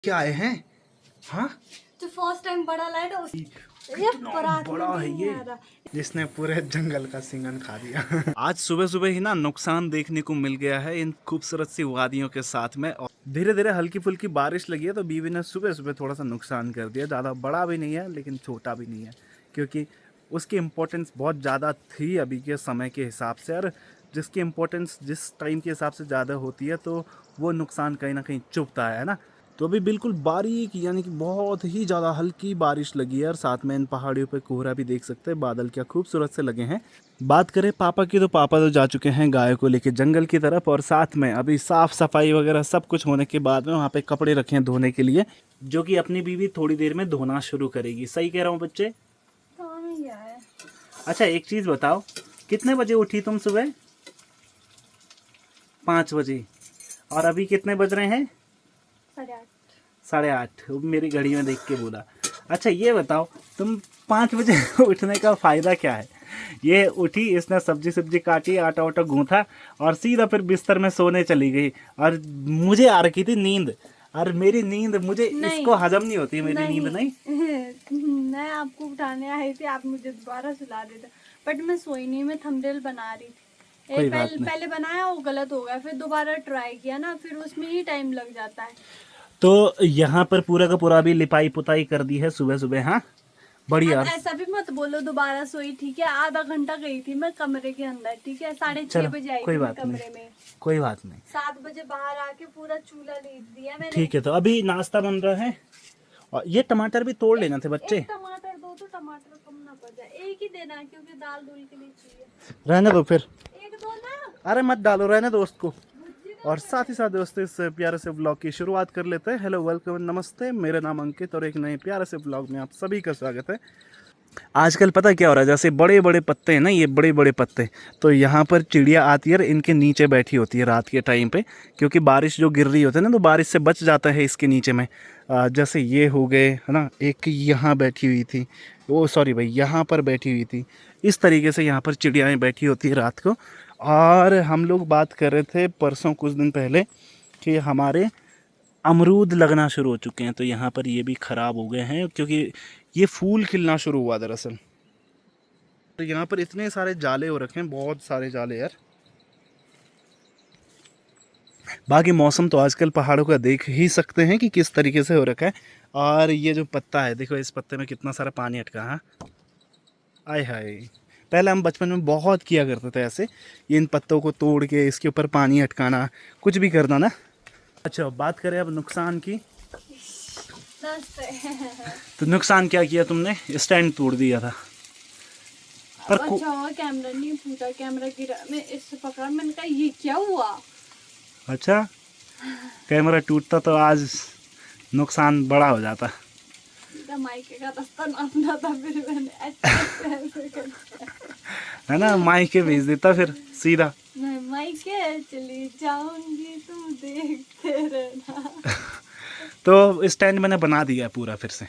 क्या आए हैं? हाँ, जो फर्स्ट टाइम बड़ा लाइट बड़ा है ये, जिसने पूरे जंगल का सिंगन खा दिया। आज सुबह सुबह ही ना नुकसान देखने को मिल गया है इन खूबसूरत सी वादियों के साथ में। और धीरे धीरे हल्की फुल्की बारिश लगी है तो बीवी ने सुबह सुबह थोड़ा सा नुकसान कर दिया। ज़्यादा बड़ा भी नहीं है लेकिन छोटा भी नहीं है, क्योंकि उसकी इम्पोर्टेंस बहुत ज़्यादा थी अभी के समय के हिसाब से। और जिसकी इम्पोर्टेंस जिस टाइम के हिसाब से ज़्यादा होती है तो वो नुकसान कहीं ना कहीं चुभता है ना। तो अभी बिल्कुल बारीक यानी कि बहुत ही ज़्यादा हल्की बारिश लगी है और साथ में इन पहाड़ियों पे कोहरा भी देख सकते हैं। बादल क्या खूबसूरत से लगे हैं। बात करें पापा की तो पापा तो जा चुके हैं गायों को लेके जंगल की तरफ, और साथ में अभी साफ़ सफाई वगैरह सब कुछ होने के बाद में वहाँ पे कपड़े रखे हैं धोने के लिए, जो कि अपनी बीवी थोड़ी देर में धोना शुरू करेगी। सही कह रहा हूँ बच्चे? अच्छा एक चीज़ बताओ, कितने बजे उठी तुम सुबह? 5 बजे। और अभी कितने बज रहे हैं? 8:30। मेरी घड़ी में देख के बोला। अच्छा ये बताओ, तुम 5 बजे उठने का फ़ायदा क्या है? ये उठी, इसने सब्जी काटी, आटा वाटा गूंथा और सीधा फिर बिस्तर में सोने चली गई। और मुझे आ रखी थी नींद, और मेरी नींद मुझे इसको हजम नहीं होती मेरी नींद नहीं। मैं आपको उठाने आई थी, आप मुझे दोबारा सुला देते, बट मैं सोई नहीं, मैं थंबनेल बना रही थी। पहले बनाया वो गलत हो गया, फिर दोबारा ट्राई किया ना, फिर उसमें ही टाइम लग जाता है। तो यहाँ पर पूरा का पूरा भी लिपाई पुताई कर दी है सुबह सुबह। हाँ बढ़िया। ऐसा भी मत बोलो दोबारा सोई, ठीक है? आधा घंटा गई थी मैं कमरे के अंदर, ठीक है? 6:30 बजे आई थी मैं कमरे में। कोई बात नहीं। 7 बजे बाहर आके पूरा चूल्हा लीप दिया मैंने। ठीक है, तो अभी नाश्ता बन रहा है। और ये टमाटर भी तोड़ लेना थे बच्चे। एक टमाटर दो तो टमाटर कम ना पड़ जाए, एक ही देना क्योंकि दाल दूल के लिए चाहिए। रहने दो फिर, एक दो ना। अरे मत डालो, रहने दोस्त को। और साथ ही साथ दोस्तों इस प्यारे से व्लॉग की शुरुआत कर लेते हैं। हेलो वेलकम नमस्ते, मेरा नाम अंकित और एक नए प्यारे से व्लॉग में आप सभी का स्वागत है। आजकल पता क्या हो रहा है, जैसे बड़े बड़े पत्ते हैं ना, ये बड़े बड़े पत्ते, तो यहाँ पर चिड़िया आती है और इनके नीचे बैठी होती है रात के टाइम पे, क्योंकि बारिश जो गिर रही होती है ना तो बारिश से बच जाता है इसके नीचे में। जैसे ये हो गए है ना, एक यहाँ बैठी हुई थी, वो सॉरी भाई यहाँ पर बैठी हुई थी। इस तरीके से यहाँ पर चिड़ियाएँ बैठी होती है रात को। और हम लोग बात कर रहे थे परसों कुछ दिन पहले कि हमारे अमरूद लगना शुरू हो चुके हैं, तो यहाँ पर ये भी ख़राब हो गए हैं क्योंकि ये फूल खिलना शुरू हुआ दरअसल। तो यहाँ पर इतने सारे जाले हो रखे हैं, बहुत सारे जाले यार। बाकी मौसम तो आजकल पहाड़ों का देख ही सकते हैं कि किस तरीके से हो रखा है। और ये जो पत्ता है देखो, इस पत्ते में कितना सारा पानी अटका है। आय हाय, पहले हम बचपन में बहुत किया करते थे ऐसे, ये इन पत्तों को तोड़ के इसके ऊपर पानी अटकाना, कुछ भी करना ना। अच्छा बात करें अब नुकसान की, तो नुकसान क्या किया तुमने? स्टैंड तोड़ दिया था। पर अच्छा कैमरा नहीं फूटा, कैमरा गिरा, मैं इससे पकड़ा, मैंने कहा ये क्या हुआ। अच्छा कैमरा टूटता तो आज नुकसान बड़ा हो जाता। माइके का रास्ता नापना था, फिर मैंने है ना, माइके भेज देता फिर सीधा। मैं माइके चली जाऊंगी, तुम देखते रहना। तो स्टैंड मैंने बना दिया है पूरा फिर से।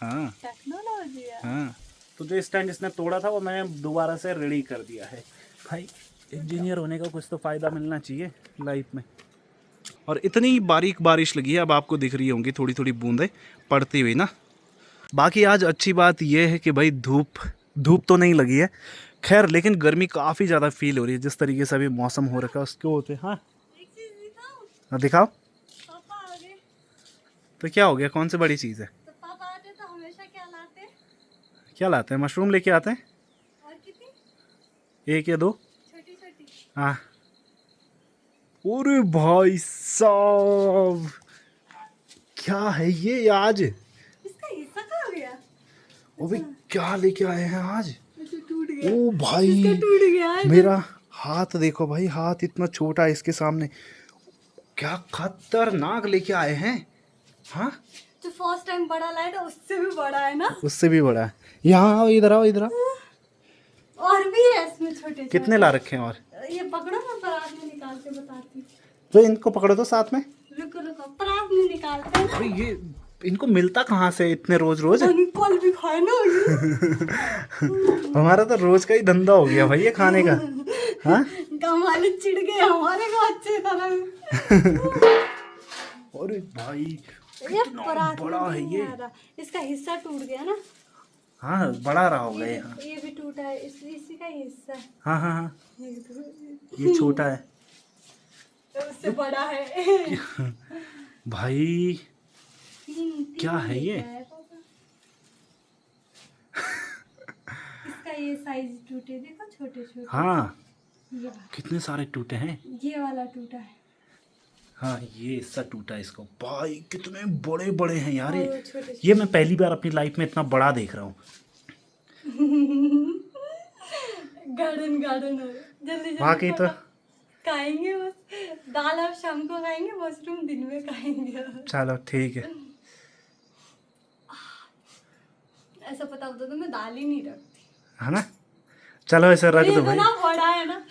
हाँ टेक्नोलॉजी। हाँ, तो जो स्टैंड इसने तोड़ा था वो मैंने दोबारा से रेडी कर दिया है। भाई इंजीनियर होने का कुछ तो फ़ायदा मिलना चाहिए लाइफ में। और इतनी बारीक बारिश लगी है, अब आपको दिख रही होंगी थोड़ी थोड़ी बूंदें पड़ती हुई ना। बाकी आज अच्छी बात यह है कि भाई धूप तो नहीं लगी है खैर, लेकिन गर्मी काफ़ी ज़्यादा फील हो रही है जिस तरीके से अभी मौसम हो रखा है उसके होते। हाँ दिखाओ। पापा आ गए। तो क्या हो गया, कौन सी बड़ी चीज़ है? तो पापा आते तो हमेशा क्या लाते? क्या लाते हैं? मशरूम लेके आते हैं। और कितनी? 1 या 2। छोटी छोटी। हाँ। अरे भाई साहब, क्या है ये आज? इसका हिस्सा कहाँ गया? ओ भाई क्या लेके आए हैं आज? टूट गया। ओ भाई टूट गया है। मेरा हाथ देखो भाई, हाथ इतना छोटा है इसके सामने। क्या खतरनाक लेके आए हैं। हाँ जो फर्स्ट टाइम बड़ा लाइट है उससे भी बड़ा है ना? उससे भी बड़ा है। यहाँ आओ, इधर आओ, इधर आओ। और भी है इसमें छोटे। कितने ला रखे हैं? और ये पकड़ो, मैं परात में निकाल के बताती। तो इनको पकड़ो तो साथ में। रुको रुको, परात में निकालते हैं। अरे ये इनको मिलता कहाँ से इतने रोज रोज? कल भी खाए ना। हमारा तो रोज का ही धंधा हो गया भाई ये खाने का। हाँ गाँव वाले चिढ़ गए हमारे को अच्छे तरह। अरे भाई ये कितना परात में बड़ा भी है नहीं ये। आ रहा। इसका हिस्सा टूट गया ना, हाँ बड़ा रहा होगा ये। हाँ ये भी टूटा है, इसी का ही हिस्सा है। हाँ हाँ हाँ, ये तो ये छोटा है उससे बड़ा है। भाई। तीन क्या तीन है ये? लेके आया पापा। इसका ये साइज टूटे, देखो छोटे छोटे। हाँ ये वाला, कितने सारे टूटे हैं। ये वाला टूटा है। हाँ ये हिस्सा टूटा है इसको। भाई कितने बड़े बड़े हैं यार और ये। वो छोटे ये मैं पहली बार अपनी लाइफ में इतना बड़ा देख रहा हूँ। गार्डन गार्डन हो, जल्दी बाकी जल्दी तो खाएंगे बस। दाल आप शाम को खाएंगे, मशरूम दिन में खाएंगे। चलो ठीक है। ऐसा पता होता तो मैं दाल ही नहीं रखती। है ना, चलो ऐसे रख ये दो तो भाई। ना बड़ा है ना,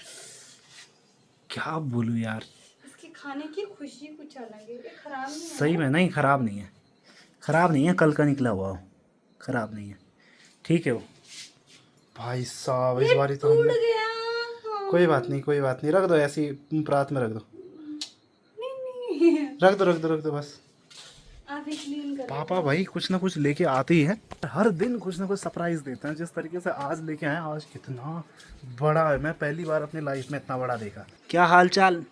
क्या बोलूँ यार, इसके खाने की खुशी कुछ अलग है। ये खराब नहीं है सही में नहीं, खराब नहीं है, खराब नहीं है, कल का निकला हुआ हो, खराब नहीं है, ठीक है वो। भाई साहब इस बारी तो टूट हमने, गया। कोई बात नहीं कोई बात नहीं, रख दो ऐसी परात में रख दो, नहीं रख दो बस। आप ही क्लीन कर। पापा भाई कुछ ना कुछ लेके आते ही है, हर दिन कुछ ना कुछ सरप्राइज देते हैं। जिस तरीके से आज लेके आए, आज कितना बड़ा है, मैं पहली बार अपनी लाइफ में इतना बड़ा देखा। क्या हाल चाल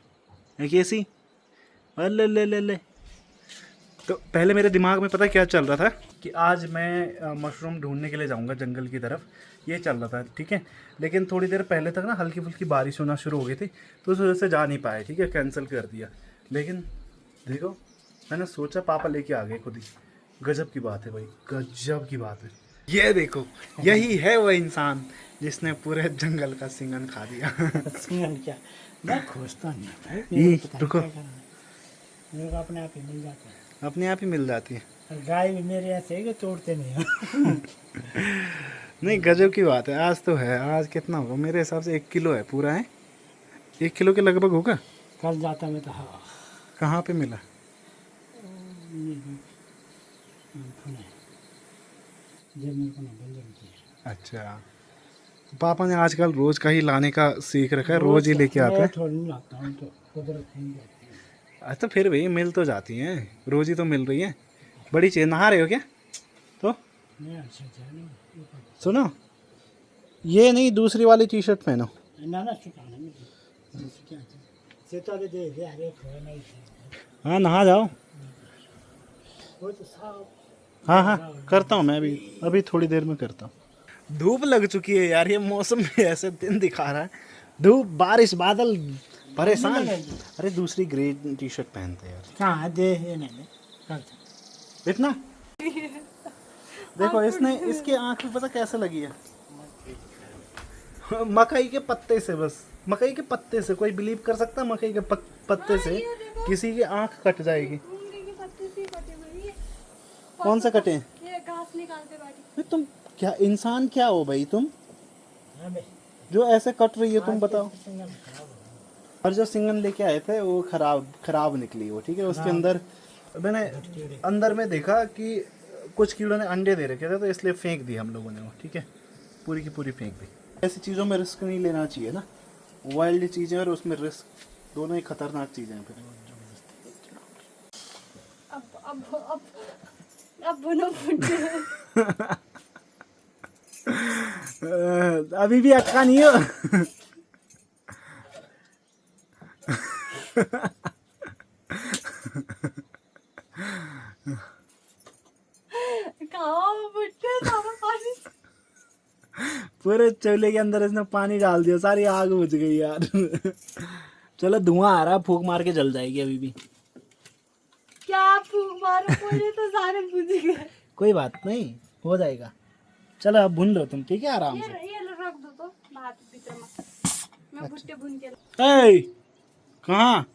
है कैसी? अले ले ले ले। तो पहले मेरे दिमाग में पता क्या चल रहा था कि आज मैं मशरूम ढूंढने के लिए जाऊंगा जंगल की तरफ, ये चल रहा था, ठीक है। लेकिन थोड़ी देर पहले तक ना हल्की फुल्की बारिश होना शुरू हो गई थी, तो उस वजह से जा नहीं पाए, ठीक है, कैंसिल कर दिया। लेकिन देखो मैंने सोचा पापा लेके आ गए खुद ही, गजब की बात है भाई, गजब की बात है। ये देखो यही है वो इंसान जिसने पूरे जंगल का सिंगन खा दिया। सिंगल क्या, मैं खोजता नहीं है। ये रुको, मेरे को अपने आप ही मिल जाता है। अपने आप ही मिल जाती है। और गाय भी मेरे ऐसे है कि तोड़ते नहीं हैं। नहीं गजब की बात है, आज तो है, आज कितना होगा मेरे हिसाब से 1 किलो है पूरा, है 1 किलो के लगभग होगा। कल जाता मैं तो हाँ कहाँ पे मिला? जब मेरे को ना बंजर किया। अच्छा, पापा ने आजकल रोज का ही लाने का सीख रखा है, रोज ही लेके आते हैं। थोड़ी नहीं लाता हूँ, तो कुदरत नहीं जाती है। अच्छा फिर भी मिल तो जाती हैं, रोज ही तो मिल रही है। बड़ी चीज, नहा रहे हो क्या? तो नहीं अच्छा नहीं, सुनो, ये नहीं दूसरी वाली टी शर्ट पहनो। ना ना सुखाने में क्या सीता दे दे अरे खोए नहीं हाँ नहा जाओ। वो तो साफ। हाँ हाँ करता हूँ मैं अभी थोड़ी देर में करता हूँ। धूप लग चुकी है यार, ये मौसम भी ऐसे दिन दिखा रहा है, धूप बारिश बादल परेशान। अरे दूसरी ग्रे टी शर्ट पहनते हैं यार। कहाँ दे ये नहीं करता। इतना देखो, इसने इसकी आंख में पता कैसे लगी है? मकई के पत्ते से, बस मकई के पत्ते से। कोई बिलीव कर सकता है मकई के पत्ते से किसी की आंख कट जाएगी? मूंगफली के पत्ते से कटे हुए हैं। कौन से कटे हैं? ये घास निकालते बाटी। भाई तुम क्या इंसान क्या हो भाई तुम, हाँ बे जो ऐसे कट रही है? तुम बताओ। और जो सिंगन लेके आए थे वो खराब निकली वो, ठीक है। उसके अंदर मैंने अंदर में देखा कि कुछ कीड़ों ने अंडे दे रखे थे, तो इसलिए फेंक दी हम लोगों ने वो, ठीक है, पूरी की पूरी फेंक दी। ऐसी चीज़ों में रिस्क नहीं लेना चाहिए ना, वाइल्ड चीज़ें और उसमें रिस्क, दोनों ही खतरनाक चीज़ें हैं फिर। अब बनो फुट। अभी भी अक्का नहीं हो। पूरे चूल्हे के अंदर इसने पानी डाल दिया, सारी आग बुझ गई यार। चलो धुआं आ रहा है, फूंक मार के जल जाएगी अभी भी। क्या फूंक मारो, पूरे तो सारे बुझ गए। कोई बात नहीं, हो जाएगा। चलो अब भून लो तुम, ठीक है, आराम से। ये रख दो तो भात भीतर में, मैं भुट्टे भून के ए कहाँ?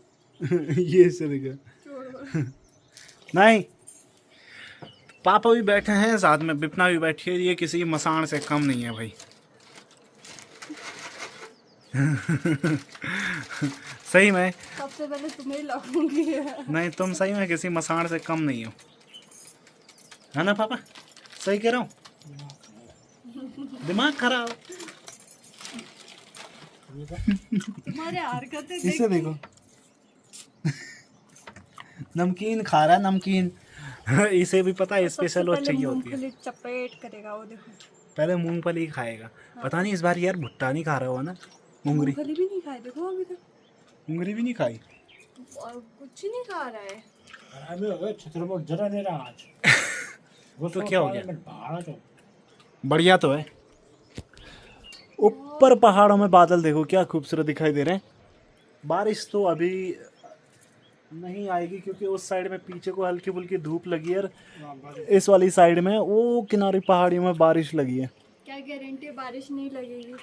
ये से देखो। नहीं, पापा भी बैठे हैं साथ में, बिपना भी बैठी है, ये किसी मसाण से कम नहीं है भाई। सही में सबसे पहले तुम्हें लगूंगी। नहीं, तुम सही में किसी मसाण से कम नहीं हो, है ना पापा? सही कह रहा हूँ? दिमाग खराब। तुम्हारे हरकतें इसे देखो, नमकीन खा रहा है, नमकीन। इसे भी पता है स्पेशल और सबसे चाहिए पहले होती है। मूंगफली चपेट करेगा वो, देखो। पहले मूंगफली खाएगा। पता नहीं इस बार यार भुट्टा नहीं खा रहा हो ना। मुंगरी मूंगफली भी नहीं खाए, देखो अभी तक। मुंगरी भी नहीं खाई। और कुछ नहीं खा रहा है। अभी हो गए छतरपुर जरा नहीं रहा आज। वो तो क्या हो गया? पहाड़ तो बढ़िया तो है। ऊपर पहाड़ों में बादल देखो क्या खूबसूरत दिखाई दे रहे हैं। बारिश तो अभी नहीं आएगी क्योंकि उस साइड में पीछे को हल्की फुल्की धूप लगी है और इस वाली साइड में वो किनारी पहाड़ियों में बारिश लगी है। क्या गारंटी बारिश नहीं लगेगी?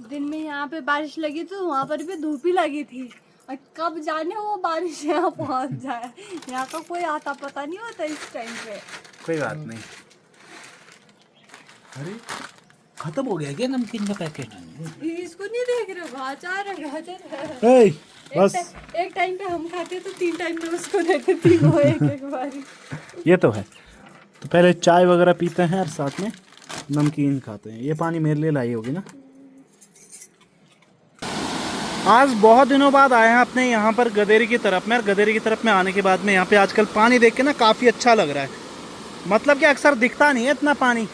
दिन में यहाँ पे बारिश लगी तो वहाँ पर भी धूप ही लगी थी, और कब जाने वो बारिश यहाँ पहुँच जाए। यहाँ का कोई आता पता नहीं होता इस टाइम पे। कोई बात नहीं। अरे खत्म हो गया क्या नमकीन का पैकेट? इसको नहीं देख रहे हो? गाजर है, गाजर है। बस एक टाइम पे हम खाते तो 3 टाइम पे उसको देते थी वो एक बारी। ये तो है। तो पहले चाय वगैरह पीते हैं और साथ में नमकीन खाते हैं। ये पानी मेरे लिए लाई होगी ना। आज बहुत दिनों बाद आए हैं अपने यहाँ पर गदेरी की तरफ में। और गदेरी की तरफ में आने के बाद में यहाँ पे आजकल पानी देख के ना काफ़ी अच्छा लग रहा है। मतलब कि अक्सर दिखता नहीं है इतना पानी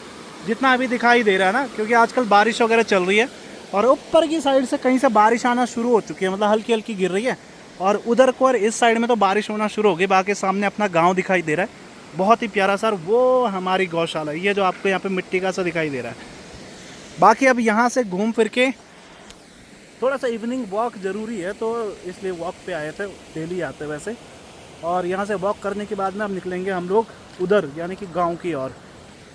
जितना अभी दिखाई दे रहा है ना, क्योंकि आजकल बारिश वगैरह चल रही है और ऊपर की साइड से कहीं से बारिश आना शुरू हो चुकी है, मतलब हल्की हल्की गिर रही है। और उधर को और इस साइड में तो बारिश होना शुरू हो गई। बाकी सामने अपना गाँव दिखाई दे रहा है बहुत ही प्यारा सा। वो हमारी गौशाला, ये जो आपको यहाँ पे मिट्टी का सा दिखाई दे रहा है। बाकी अब यहाँ से घूम फिर के थोड़ा सा इवनिंग वॉक ज़रूरी है, तो इसलिए वॉक पे आए थे। डेली आते वैसे। और यहाँ से वॉक करने के बाद में अब निकलेंगे हम लोग उधर, यानी कि गांव की ओर।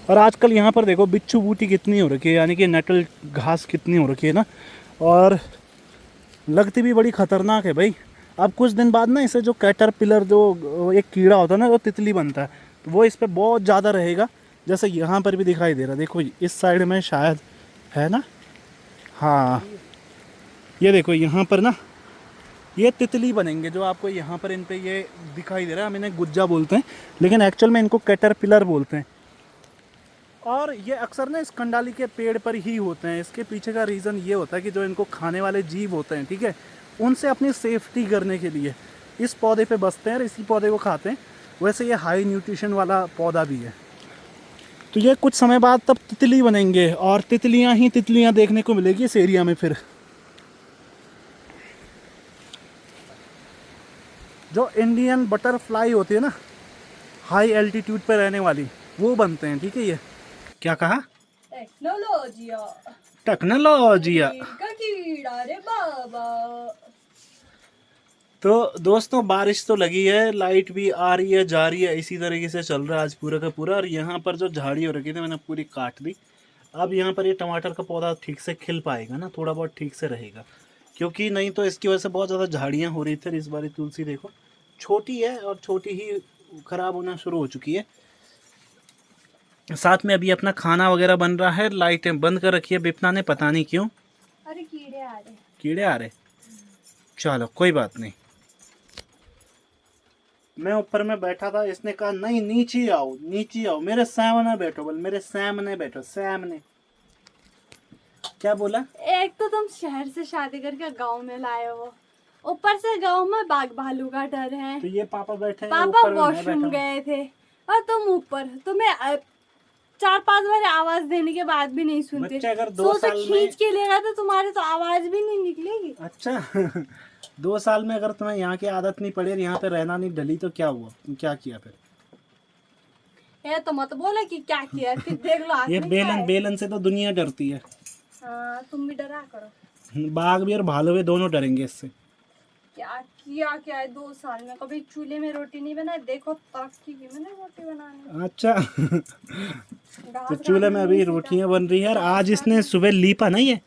और आजकल यहाँ पर देखो बिच्छू बूटी कितनी हो रखी है, यानी कि नेटल घास कितनी हो रखी है ना, और लगती भी बड़ी ख़तरनाक है भाई। अब कुछ दिन बाद ना इसे जो कैटरपिलर, जो एक कीड़ा होता है ना, वो तितली बनता है, तो वो इस पर बहुत ज़्यादा रहेगा। जैसे यहाँ पर भी दिखाई दे रहा है, देखो इस साइड में शायद है ना। हाँ ये देखो यहाँ पर ना ये तितली बनेंगे, जो आपको यहाँ पर इन पे ये दिखाई दे रहा है। हम इन्हें गुज्जा बोलते हैं, लेकिन एक्चुअल में इनको कैटरपिलर बोलते हैं। और ये अक्सर ना इस कंडाली के पेड़ पर ही होते हैं। इसके पीछे का रीज़न ये होता है कि जो इनको खाने वाले जीव होते हैं, ठीक है, उनसे अपनी सेफ्टी करने के लिए इस पौधे पे बसते हैं और इसी पौधे को खाते हैं। वैसे ये हाई न्यूट्रिशन वाला पौधा भी है। तो ये कुछ समय बाद तब तितली बनेंगे और तितलियाँ ही तितलियाँ देखने को मिलेगी इस एरिया में। फिर जो इंडियन बटरफ्लाई होती है ना, हाई एल्टीट्यूड पे रहने वाली, वो बनते हैं। ठीक है, ये क्या कहा? टेक्नोलॉजिया। कीड़ा रे बाबा। तो दोस्तों बारिश तो लगी है, लाइट भी आ रही है जा रही है, इसी तरीके से चल रहा है आज पूरा का पूरा। और यहाँ पर जो झाड़ी हो रखी थी मैंने पूरी काट दी। अब यहाँ पर ये टमाटर का पौधा ठीक से खिल पाएगा ना, थोड़ा बहुत ठीक से रहेगा, क्योंकि नहीं तो इसकी वजह से बहुत ज़्यादा झाड़ियाँ हो रही थी। इस बार तुलसी देखो छोटी है और छोटी ही ख़राब होना शुरू हो चुकी है। साथ में अभी अपना खाना वगैरह बन रहा है। लाइटें बंद कर रखी है बिपना ने, पता नहीं क्यों। अरे कीड़े आ रहे। कीड़े आ रहे? चलो कोई बात नहीं। मैं ऊपर में बैठा था, इसने कहा नहीं नीचे आओ, नीचे आओ, मेरे सामने बैठो। बोल मेरे सामने बैठो, सामने। क्या बोला? एक तो तुम शहर से शादी करके गांव में लाए हो, ऊपर से गांव में बाघ भालू का डर है। तो ये पापा बैठे हैं पापा ऊपर में, मैं वॉशरूम बैठा गए थे और तुम ऊपर। तुम्हें 4-5 बार आवाज देने के बाद भी नहीं सुनते। बच्चा अगर 2 सोचो साल में खींच के लेगा तो तुम्हारे तो आवाज भी नहीं निकलेगी। अच्छा 2 साल में अगर तुम्हें यहाँ की आदत नहीं पड़ी और यहाँ पे रहना नहीं डली तो क्या हुआ? क्या किया फिर? ये तो मत बोले कि क्या किया, फिर देख लो हाथ ये में क्या है। बेलन से तो दुनिया डरती है। हाँ तुम भी डरा करो। बाघ भी और भालू भी दोनों डरेंगे इससे। क्या है 2 साल में कभी चूल्हे में रोटी नहीं बनाई? देखो तरक्की की मैंने रोटी बनाने। अच्छा तो चूल्हे में अभी रोटियां बन रही है। और आज इसने सुबह लीपा नहीं है।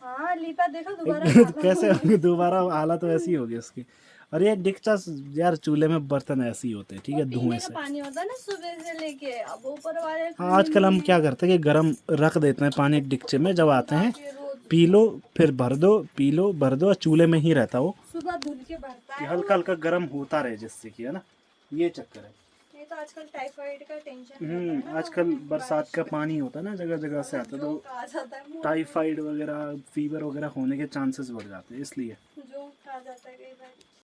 हाँ लीपा, देखो दोबारा कैसे होगी दोबारा? हालत वैसी होगी उसकी। और ये डिक्चा यार, चूल्हे में बर्तन ऐसे ही होते हैं, ठीक है, धुएं से। पानी होता है ना सुबह से लेके अब ऊपर वाले। हाँ आजकल हम क्या करते हैं कि गरम रख देते हैं पानी डिक्चे में, जब आते हैं पी लो, फिर भर दो, पी लो, भर दो, और चूल्हे में ही रहता वो, सुबह धुल के भरता है। हल्का हल्का गर्म होता रहे जिससे कि, है ना, ये चक्कर है। ये तो आजकल टाइफाइड का टेंशन आजकल बरसात का पानी होता है ना, जगह जगह से आता है, तो आ जाता है टाइफाइड वगैरह, फीवर वगैरह होने के चांसेस बढ़ जाते हैं, इसलिए। जो खा जाता है कई बार।